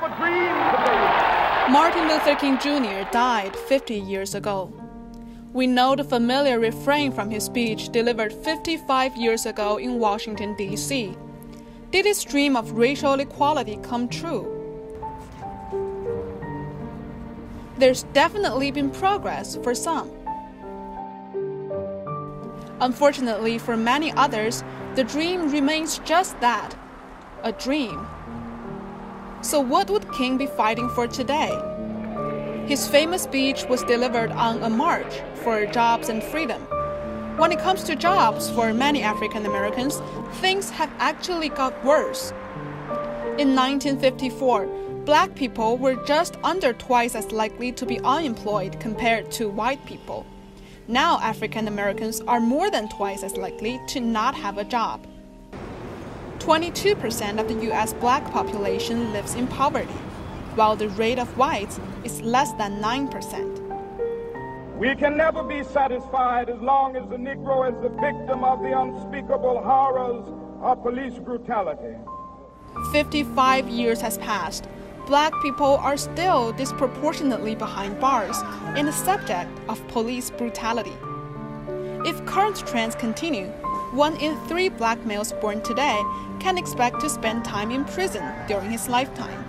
have a dream today. Martin Luther King Jr. died 50 years ago. We know the familiar refrain from his speech delivered 55 years ago in Washington, D.C. Did his dream of racial equality come true? There's definitely been progress for some. Unfortunately, for many others, the dream remains just that, a dream. So what would King be fighting for today? His famous speech was delivered on a march for jobs and freedom. When it comes to jobs for many African Americans, things have actually got worse. In 1954, black people were just under twice as likely to be unemployed compared to white people. Now African Americans are more than twice as likely to not have a job. 22% of the U.S. black population lives in poverty, while the rate of whites is less than 9%. We can never be satisfied as long as the Negro is the victim of the unspeakable horrors of police brutality. 55 years has passed. Black people are still disproportionately behind bars and the subject of police brutality. If current trends continue, 1 in 3 black males born today can expect to spend time in prison during his lifetime.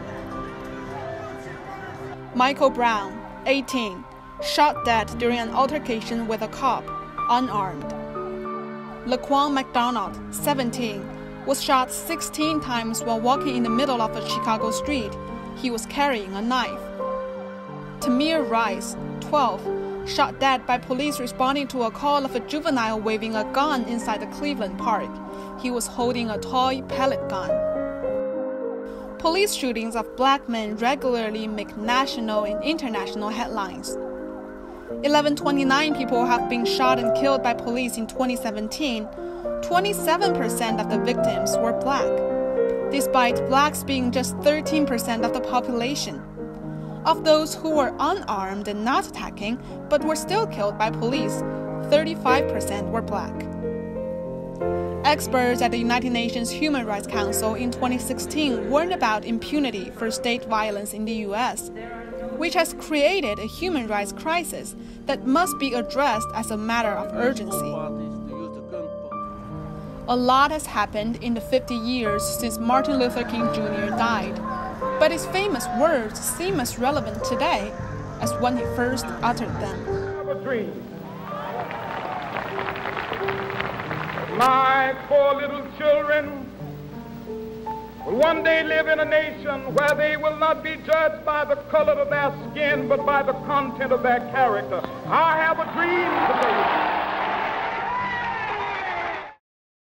Michael Brown, 18, shot dead during an altercation with a cop, unarmed. Laquan McDonald, 17, was shot 16 times while walking in the middle of a Chicago street. He was carrying a knife. Tamir Rice, 12, shot dead by police responding to a call of a juvenile waving a gun inside the Cleveland Park. He was holding a toy pellet gun. Police shootings of black men regularly make national and international headlines. 1,129 people have been shot and killed by police in 2017. 27% of the victims were black, despite blacks being just 13% of the population. Of those who were unarmed and not attacking, but were still killed by police, 35% were black. Experts at the United Nations Human Rights Council in 2016 warned about impunity for state violence in the U.S., which has created a human rights crisis that must be addressed as a matter of urgency. A lot has happened in the 50 years since Martin Luther King Jr. died, but his famous words seem as relevant today as when he first uttered them. I have a dream. My 4 little children will one day live in a nation where they will not be judged by the color of their skin, but by the content of their character. I have a dream today.